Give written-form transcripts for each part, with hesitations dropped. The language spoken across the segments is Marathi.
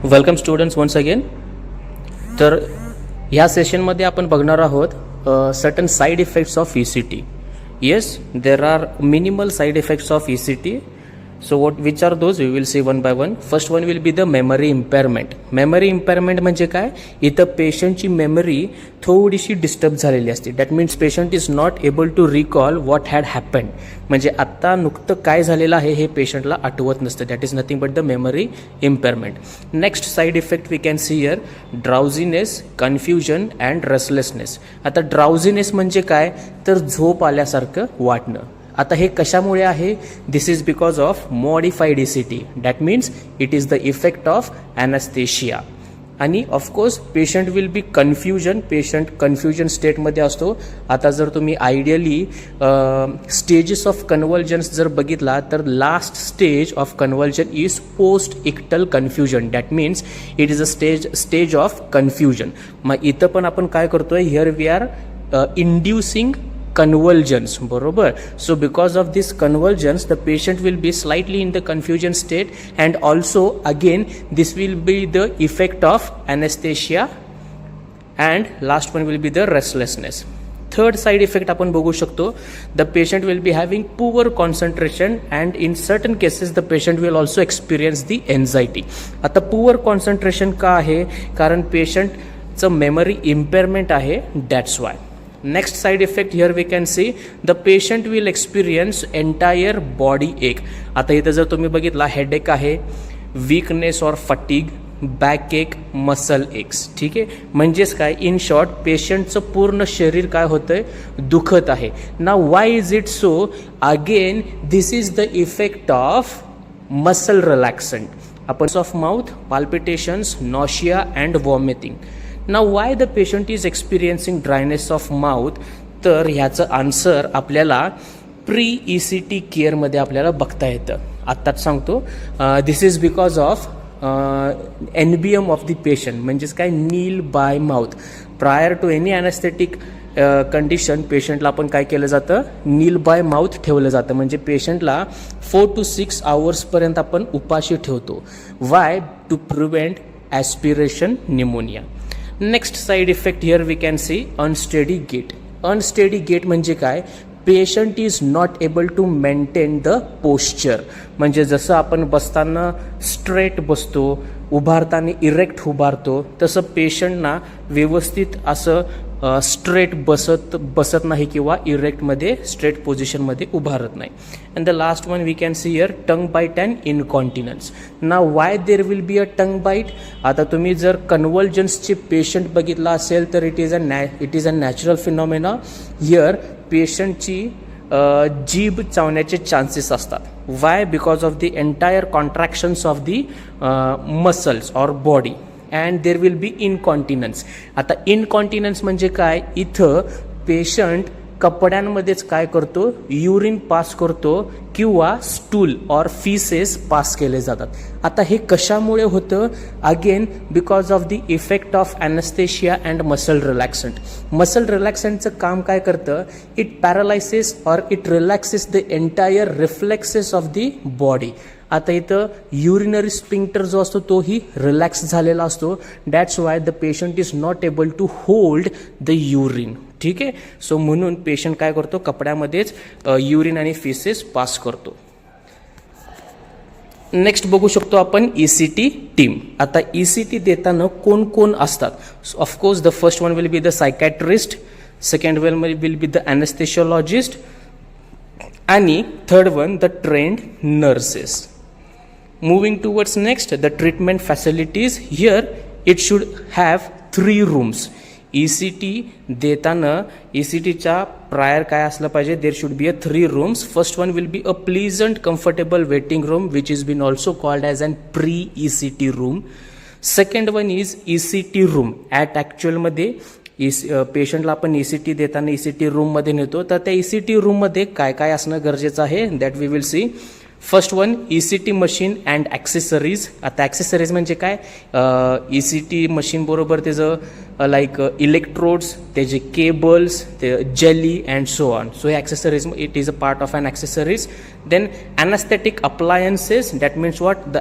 Welcome students once again. तर ह्या सेशनमध्ये आपण बघणार आहोत certain side effects of ECT. Yes, there are minimal side effects of ECT. So which are those? We will see one by one. First one will be the memory impairment. Memory impairment म्हणजे काय? इथं पेशंटची मेमरी थोडीशी डिस्टर्ब झालेली असते. That means patient is not able to recall what had happened. म्हणजे आत्ता नुकतं काय झालेलं आहे हे पेशंटला आठवत नसतं. That is nothing but the memory impairment. Next side effect we can see here drowsiness, confusion and restlessness. आता ड्राउझीनेस म्हणजे काय? तर झोप आल्यासारखं वाटणं. आता हे कशामुळे आहे? This is because of modified ECT. That means it is the effect of anaesthesia. आणि of course patient will be confusion. Patient confusion स्टेटमध्ये असतो. आता जर तुम्ही आयडियली स्टेजेस ऑफ कन्व्हल्जन्स जर बघितला तर last stage of convulsion is post ictal confusion. That means it is a stage of confusion. मग इथं पण आपण काय करतोय? Here we are inducing convulsions, बरोबर. So because of this convulsions the patient will be slightly in the confusion state, and also again this will be the effect of anesthesia, and last one will be the restlessness. Third side effect आपण बघू शकतो, the patient will be having poor concentration, and in certain cases the patient will also experience the anxiety. आता poor concentration का आहे? कारण पेशंटचं मेमरी इम्पेअरमेंट आहे, that's why. Next side effect here we can see the patient will experience entire body ache. आता इथं जर तुम्ही बघितला हेडेक आहे, weakness or fatigue, बॅक एक, मसल एक्स. ठीक आहे, म्हणजेच काय? इन शॉर्ट पेशंटचं पूर्ण शरीर काय होतंय? दुखत आहे. Now why is it so? Again this is the effect of muscle relaxant. आपण of mouth, palpitations, nausea and vomiting. Now why the patient is experiencing dryness of mouth? तर ह्याचं आन्सर आपल्याला प्री ECT केअरमध्ये आपल्याला बघता येतं. आत्ताच सांगतो. This is because of NBM of the patient. म्हणजेच काय? Nil by mouth. Prior to any anaesthetic condition पेशंटला आपण काय केलं जातं? नील बाय माउथ ठेवलं जातं. म्हणजे पेशंटला 4 to 6 आवर्सपर्यंत आपण उपाशी ठेवतो. Why? To prevent aspiration pneumonia. Next side effect here we can see unsteady gait. Unsteady gait म्हणजे काय? Patient is not able to maintain the posture. म्हणजे जसं आपण बसताना स्ट्रेट बसतो, उभारताना इरेक्ट उभारतो, तसं पेशंटना व्यवस्थित असं स्ट्रेट बसत नाही किंवा इरेक्टमध्ये स्ट्रेट पोझिशनमध्ये उभारत नाही. And the last one we can see here tongue bite and incontinence. Now why there will be a tongue bite? आता तुम्ही जर कन्व्हल्जन्सचे पेशंट बघितला असेल तर it is a natural phenomena. Here पेशंटची जीभ चावण्याचे चान्सेस असतात. Why? Because of the entire contractions of the muscles or body, and there will be incontinence. आता इनकॉन्टिनन्स म्हणजे काय? इथं पेशंट कपड्यांमध्येच काय करतो? युरिन पास करतो किंवा स्टूल ऑर फीसेस पास केले जातात. आता हे कशामुळे होतं? Again because of the effect of anaesthesia and muscle relaxant. Muscle रिलॅक्संटचं काम काय करतं? It paralysis or it relaxes the entire reflexes of the body. आता इथं युरिनरी स्पिंक्टर जो असतो तोही रिलॅक्स झालेला असतो. That's why the patient is not able to hold the urine. ठीक आहे, सो म्हणून पेशंट काय करतो? कपड्यामध्येच युरिन आणि फिसेस पास करतो. नेक्स्ट बघू शकतो आपण ECT टीम. आता ECT देताना कोण कोण असतात? Of course the first one will be the psychiatrist, second one will be the anaesthesiologist, आणि third one the trained nurses. Moving towards next, the treatment facilities. Here it should have 3 rooms. ECT देताना ECTच्या प्रायर काय असलं पाहिजे? There should be a 3 rooms. First one will be a pleasant comfortable waiting room which is been also called as an pre ECT room. Second one is ECT room. At ॲक्च्युअलमध्ये पेशंटला आपण ECT देताना ECT रूममध्ये नेतो. तर त्या ECT रूममध्ये काय काय असणं गरजेचं आहे? That we will see. First one ECT machine and accessories. आता ॲक्सेसरीज म्हणजे काय, ECT मशीन बरोबर त्याचं लाईक इलेक्ट्रोड्स, त्याचे केबल्स, ते jelly and so on. So हे accessories, it is a part of an accessories. Then anaesthetic appliances, that means what, the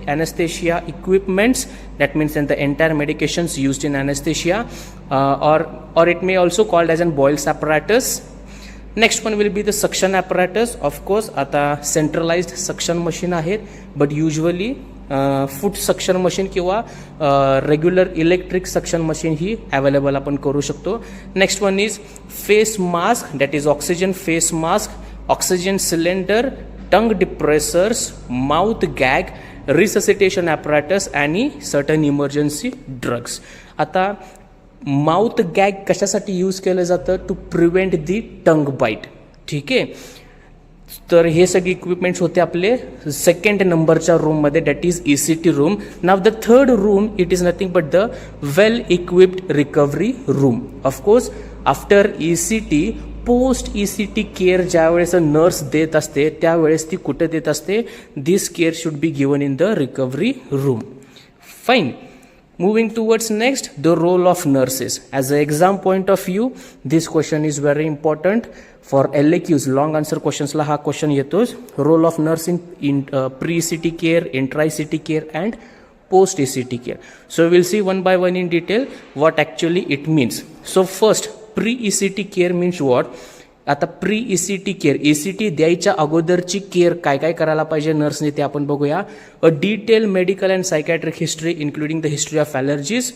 anesthesia equipments, that means and the entire medications used in anesthesia, or it may also called as an Boyle's apparatus. Next one will be the suction apparatus. Of course आता centralized suction machine आहेत, but usually foot suction machine किंवा regular electric suction machine ही available आपण करू शकतो. Next one is face mask, that is oxygen face mask, oxygen cylinder, tongue depressors, mouth gag, resuscitation apparatus आणि certain emergency drugs. आता माउथ गॅग कशासाठी यूज केलं जातं, to prevent the tongue bite. ठीक आहे, तर हे सगळे इक्विपमेंट्स होते आपले सेकंड नंबरच्या रूममध्ये, that is ECT room. Now the third room, it is nothing but the well equipped recovery room. Of course after ECT, post ECT care ज्यावेळेस नर्स देत असते त्यावेळेस ती कुठे देत असते, this care should be given in the recovery room. Fine. Moving towards next, the role of nurses. As an exam point of view, this question is very important. For LAQs, long answer questions ला हा question येतोच. Role of nurse in pre-ECT care, intra-ECT care and post-ECT care. So we'll see one by one in detail what actually it means. So first, pre-ECT care means what? आता प्री ECT केअर, ECT द्यायच्या अगोदरची केअर काय काय करायला पाहिजे नर्सने ते आपण बघूया. A detail medical and psychiatric history including the history of allergies.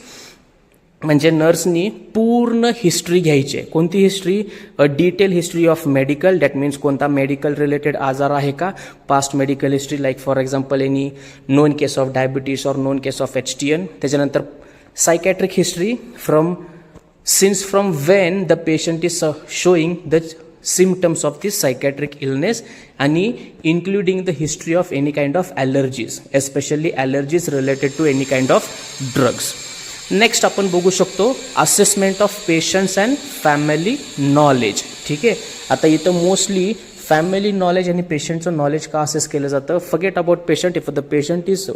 म्हणजे नर्सनी पूर्ण हिस्ट्री घ्यायची आहे. कोणती history? A detail history of medical, that means कोणता मेडिकल रिलेटेड आजार आहे का, past medical history, like for example any non case of diabetes और नोन केस ऑफ HTN. त्याच्यानंतर psychiatric history from when the patient is showing the symptoms of this psychiatric illness, and including the history of any kind of allergies, especially allergies related to any kind of drugs. Next आपण बघू शकतो assessment of patients and family knowledge. ठीक आहे, आता इथं मोस्टली फॅमिली नॉलेज आणि पेशंटचं नॉलेज का असेस केलं जातं. Forget about patient. If the patient is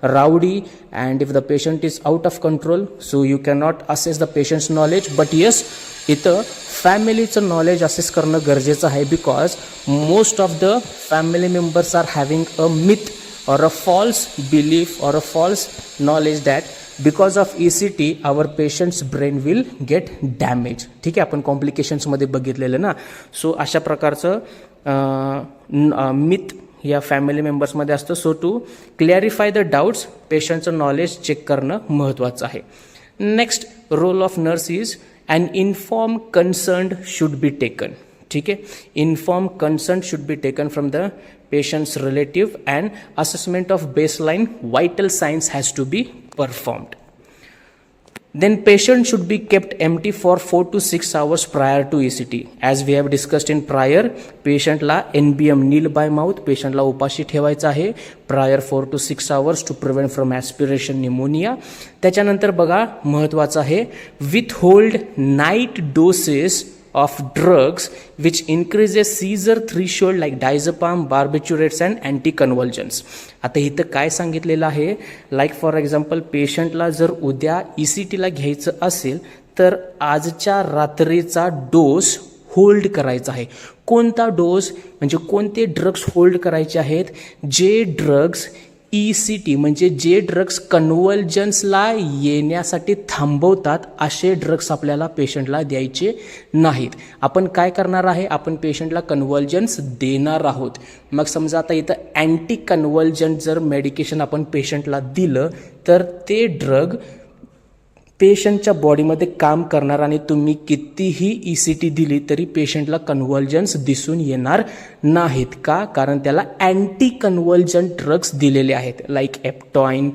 rowdy and if the patient is out of control, so you can not assess the patient's knowledge. But yes, इथं फॅमिलीचं नॉलेज असेस करणं गरजेचं आहे, because most of the family members are having a myth or a false belief or a false knowledge that because of ECT our patient's brain will get damaged. ठीक आहे, आपण कॉम्प्लिकेशन्समध्ये बघितलेलं ना. सो अशा प्रकारचं मिथ या फॅमिली मेंबर्समध्ये असतं. So to clarify the doubts, पेशंटचं नॉलेज चेक करणं महत्त्वाचं आहे. Next role of nurse is an informed consent should be taken. ठीक आहे, informed consent should be taken from the patient's relative and assessment of baseline vital signs has to be performed. Then patient should be kept empty for 4 to 6 hours prior to ECT. As we have discussed in prior, patient ला NBM nil by mouth, patient ला उपाशी ठेवायचं आहे prior 4 to 6 hours to prevent from aspiration pneumonia. त्याच्यानंतर बघा महत्वाचं आहे, withhold night doses of drugs which increases seizure threshold like diazepam, barbiturates and anticonvulsants. आता इथं काय सांगितलेलं आहे, लाईक फॉर एक्झाम्पल पेशंटला जर उद्या ECTला घ्यायचं असेल तर आजच्या रात्रीचा डोस होल्ड करायचा आहे. कोणता डोस म्हणजे कोणते ड्रग्स होल्ड करायचे आहेत, जे ड्रग्स ECT म्हणजे जे ड्रग्स कन्व्हल्जन्सला येण्यासाठी थांबवतात असे ड्रग्स आपल्याला पेशंटला द्यायचे नाहीत. आपण काय करणार आहे, आपण पेशंटला कन्व्हल्जन्स देणार आहोत. मग समजा आता इथं अँटी कन्व्हल्जंट जर मेडिकेशन आपण पेशंटला दिलं तर ते ड्रग पेशंटच्या बॉडीमध्ये काम करणार आणि तुम्ही कितीही ECT दिली तरी पेशंटला कन्व्हल्जन्स दिसून येणार नाहीत. का? कारण त्याला अँटी कन्व्हल्जंट ड्रग्स दिलेले आहेत, लाईक एप्टॉइन,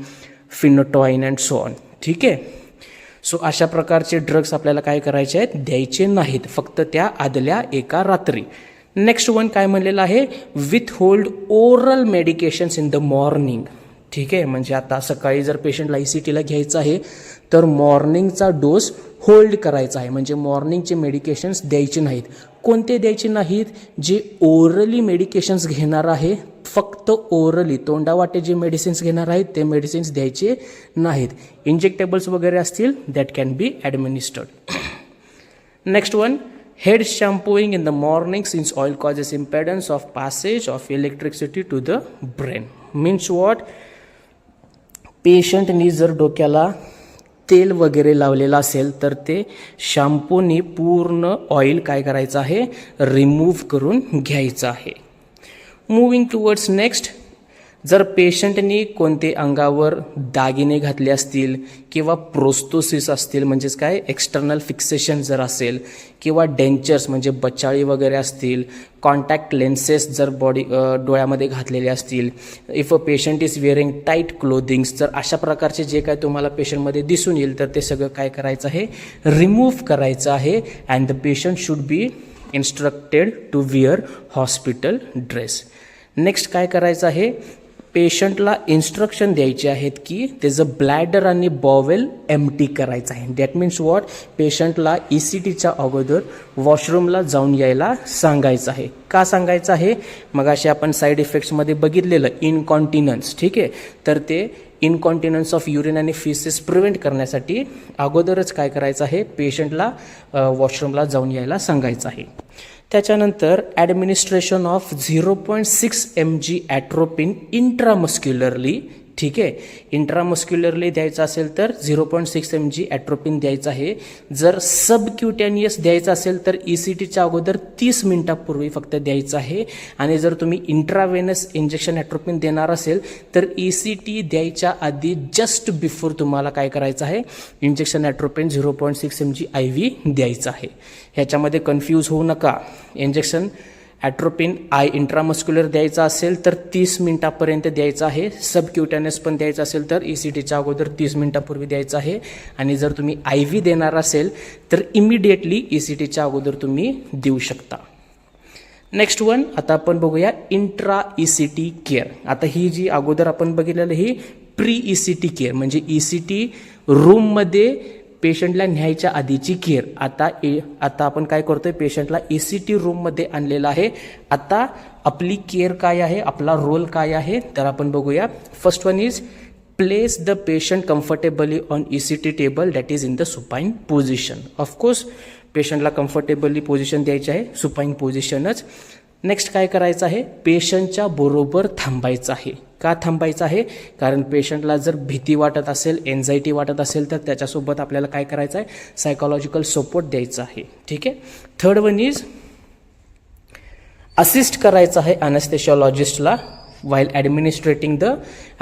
फिनोटॉइन अँड सो ऑन. ठीक आहे, सो अशा प्रकारचे ड्रग्स आपल्याला काय करायचे आहेत, द्यायचे नाहीत, फक्त त्या आदल्या एका रात्री. नेक्स्ट वन काय म्हणलेलं आहे, with hold oral medications in the morning. ठीक आहे, म्हणजे आता सकाळी जर पेशंटला ECTला घ्यायचं आहे तर मॉर्निंगचा डोस होल्ड करायचा आहे, म्हणजे मॉर्निंगचे मेडिकेशन्स द्यायचे नाहीत. कोणते द्यायचे नाहीत? जे ओरली मेडिकेशन्स घेणार आहे, फक्त ओरली तोंडावाटे जे मेडिसिन्स घेणार आहेत ते मेडिसिन्स द्यायचे नाहीत. इंजेक्टेबल्स वगैरे असतील that can be administered. Next one, head shampooing in the morning since oil causes impedance of passage of electricity to the brain. Means what? पेशंटनी जर डोक्याला तेल वगैरे लावलेलं असेल तर ते शॅम्पूनी पूर्ण ऑइल काय करायचं आहे? रिमूव्ह करून घ्यायचं आहे. मूव्हिंग टुवर्ड्स नेक्स्ट, जर पेशंटनी कोणते अंगावर दागिने घातले असतील किंवा प्रोस्थोसिस असतील म्हणजेच काय एक्सटर्नल फिक्सेशन जर असेल किंवा डेंचर्स म्हणजे बचाळी वगैरे असतील, कॉन्टॅक्ट लेन्सेस जर डोळ्यामध्ये घातलेले असतील, if a patient is wearing tight clothings, जर अशा प्रकारचे जे काय तुम्हाला पेशंटमध्ये दिसून येईल तर ते सगळं काय करायचं आहे? रिमूव्ह करायचं आहे. And the patient should be instructed to wear hospital dress. Next काय करायचं आहे? पेशंटला इन्स्ट्रक्शन द्यायचे आहेत की त्याचं ब्लॅडर आणि बॉवेल एम्प्टी करायचं आहे. That means what? पेशंटला ECTच्या अगोदर वॉशरूमला जाऊन यायला सांगायचं आहे. का सांगायचं आहे? मग असे आपण साईड इफेक्ट्समध्ये बघितलेलं इनकॉन्टिनन्स, ठीक आहे, तर ते इनकॉन्टिनन्स ऑफ युरिन आणि फिसेस प्रिव्हेंट करण्यासाठी अगोदरच काय करायचं आहे? पेशंटला वॉशरूमला जाऊन यायला सांगायचं आहे. त्याच्यानंतर ॲडमिनिस्ट्रेशन ऑफ 0.6 mg ॲट्रोपिन इंट्रामस्क्युलरली, ठीक आहे, इंट्रामस्क्युलरली द्यायचं असेल तर 0.6 mg ॲट्रोपिन द्यायचं आहे. जर सबक्युटॅनियस द्यायचं असेल तर ECTच्या अगोदर 30 मिनिटापूर्वी फक्त द्यायचं आहे. आणि जर तुम्ही इंट्रावेनस इंजेक्शन ॲट्रोपिन देणार असेल तर ECT द्यायच्या आधी जस्ट बिफोर तुम्हाला काय करायचं आहे? इंजेक्शन ॲट्रोपिन 0.6 mg IV द्यायचं आहे. ह्याच्यामध्ये कन्फ्यूज होऊ नका. इंजेक्शन ॲट्रोपिन इंट्रामस्क्युलर द्यायचा असेल तर 30 मिनिटापर्यंत द्यायचं आहे. सबक्युटॅनस पण द्यायचं असेल तर ECTच्या अगोदर 30 मिनिटापूर्वी द्यायचं आहे. आणि जर तुम्ही IV देणार असेल तर इमिडिएटली ECTच्या अगोदर तुम्ही देऊ शकता. नेक्स्ट वन, आता आपण बघूया इंट्रा ECT केअर. आता ही जी अगोदर आपण बघितलेलं ही प्री ECT केअर म्हणजे ECT रूममध्ये पेशंटला न्यायच्या आधीची केअर. आता आपण काय करतोय? पेशंटला ECT रूममध्ये आणलेलं आहे. आता आपली केअर काय आहे? आपला रोल काय आहे? तर आपण बघूया. First one is place the patient comfortably on ECT table that is in the supine position. Of course पेशंटला कम्फर्टेबली पोझिशन द्यायची आहे, सुपाईन पोझिशनच. नेक्स्ट काय करायचं आहे? पेशंटच्या बरोबर थांबायचं आहे. का थांबायचं आहे? कारण पेशंटला जर भीती वाटत असेल, एन्झायटी वाटत असेल तर त्याच्यासोबत आपल्याला काय करायचं आहे? सायकोलॉजिकल सपोर्ट द्यायचा आहे. ठीक आहे. थर्ड वन इज असिस्ट करायचं आहे अनेस्थेशियोलॉजिस्टला while administrating the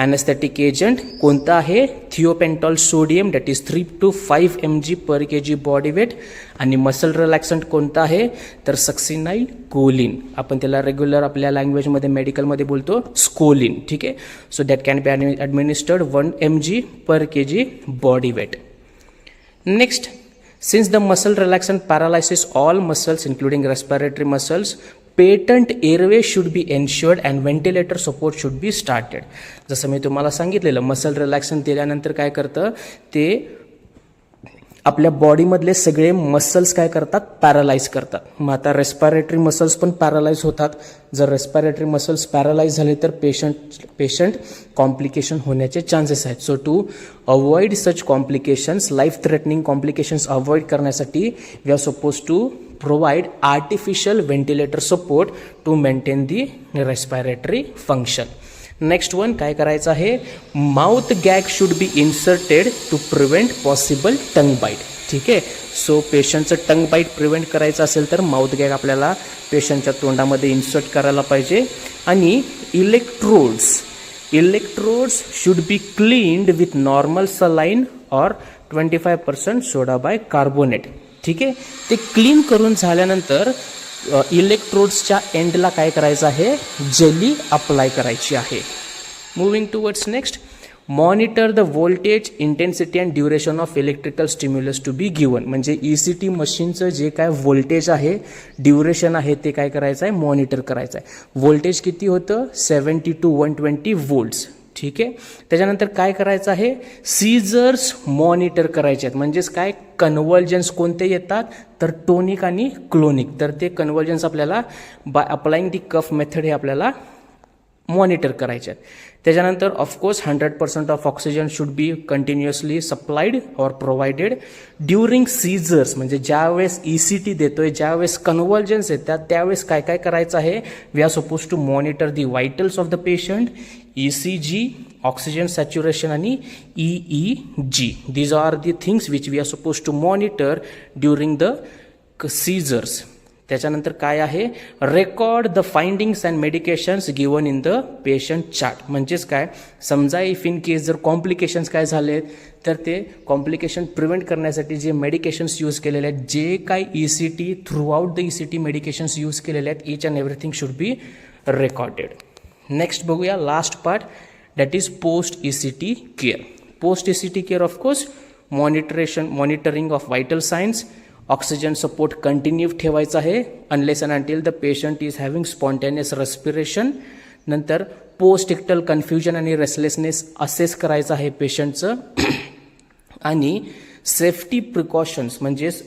anesthetic agent. कोणता आहे? Thiopental sodium that is 3 to 5 mg per kg body weight. आणि मसल रिलॅक्संट कोणता आहे? तर सक्सिनाइल कोलिन. आपण त्याला रेग्युलर आपल्या लँग्वेजमध्ये मेडिकलमध्ये बोलतो स्कोलिन. ठीक आहे. So that can be administered 1 mg per kg body weight. Next, since the muscle relaxant paralyzes all muscles including respiratory muscles, patent airway should be ensured and ventilator support should be started. जसं मी तुम्हाला सांगितलेलं मसल रिलॅक्सन दिल्यानंतर काय करतं ते आपल्या बॉडीमधले सगळे मसल्स काय करतात? पॅरालाइज करतात. मग आता रेस्पिरेटरी मसल्स पण पॅरालाइज होतात. जर रेस्पिरेटरी मसल्स पॅरालाइज झाले तर पेशंट कॉम्प्लिकेशन होण्याचे चान्सेस आहेत. So to avoid such complications, life threatening complications avoid करण्यासाठी we are suppose to provide artificial ventilator support to maintain the respiratory function. Next one काय करायचं आहे? Mouth gag should be inserted to prevent possible tongue bite. ठीक आहे. सो पेशंटचं टंग बाईट प्रिव्हेंट करायचं असेल तर माउथ गॅग आपल्याला पेशंटच्या तोंडामध्ये इन्सर्ट करायला पाहिजे. आणि electrodes should be cleaned with normal saline or 25% soda bicarbonate. ठीक आहे. ते क्लीन करून झाल्यानंतर इलेक्ट्रोड्सच्या एंडला काय करायचं आहे? जेली अप्लाय करायची आहे. Moving towards next, monitor the voltage, intensity and duration of electrical stimulus to be given. म्हणजे ECT मशीनचं जे काय व्होल्टेज आहे, ड्युरेशन आहे ते काय करायचं आहे? मॉनिटर करायचं आहे. व्होल्टेज किती होतं? 70 to 120 volts. ठीक आहे. त्याच्यानंतर काय करायचं आहे, सीझर्स मॉनिटर करायचे आहेत. म्हणजेच काय, कन्व्हर्जन्स कोणते येतात तर टोनिक आणि क्लोनिक. तर ते कन्व्हर्जन्स आपल्याला by applying the cuff method हे आपल्याला मॉनिटर करायचे आहेत. त्याच्यानंतर of course 100% of oxygen should be continuously supplied or provided during seizures. म्हणजे ज्यावेळेस ECT देतोय, ज्यावेळेस कन्व्हर्जन्स येतात त्यावेळेस काय काय करायचं आहे, we are suppose to monitor the vitals of the patient, ECG, oxygen saturation आणि EEG. These are the things which we are suppose to monitor during the seizures. त्याच्यानंतर काय आहे, record the findings and medications given in the patient chart. म्हणजेच काय, समजा इफ इन केस जर कॉम्प्लिकेशन्स काय झालेत तर ते कॉम्प्लिकेशन प्रिव्हेंट करण्यासाठी जे मेडिकेशन्स यूज केलेले आहेत, जे काय ECT through out the ECT medications use केलेले आहेत, each and everything should be recorded. Next बघूया last part, that is post ECT care. Post ECT care of course monitoring of vital signs, oxygen support continue ठेवायचा आहे unless and until the patient is having spontaneous respiration. नंतर पोस्ट इक्टल कन्फ्युजन आणि रेस्टलेसनेस असेस करायचं आहे पेशंटचं. आणि सेफ्टी प्रिकॉशन्स म्हणजेच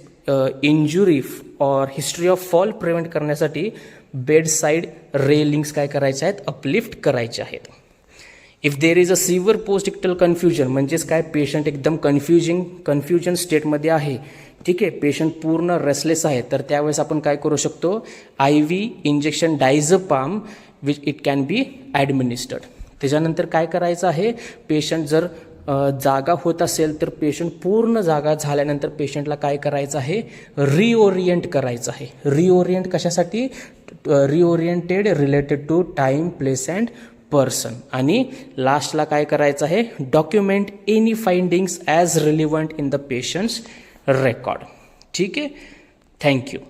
इंजुरी और हिस्ट्री ऑफ फॉल प्रिव्हेंट करण्यासाठी बेड साईड रेलिंग्स काय करायच्या आहेत, अपलिफ्ट करायचे आहेत. If there is a severe post ictal confusion, म्हणजेच काय, पेशंट एकदम कन्फ्युजन स्टेटमध्ये आहे, ठीक आहे, पेशंट पूर्ण रेस्टलेस आहे, तर त्यावेळेस आपण काय करू शकतो, IV injection diazepam which it can be administered. त्याच्यानंतर काय करायचं आहे, पेशंट जर जागा होत असेल तर पेशंट पूर्ण जागा झाल्यानंतर पेशंटला काय करायचं आहे, रिओरिएंट करायचं आहे. रिओरिएंट कशासाठी, reoriented related to time, place and person. आणि लास्टला काय करायचं आहे, document any findings as relevant in the patient's record. ठीक आहे, थँक्यू.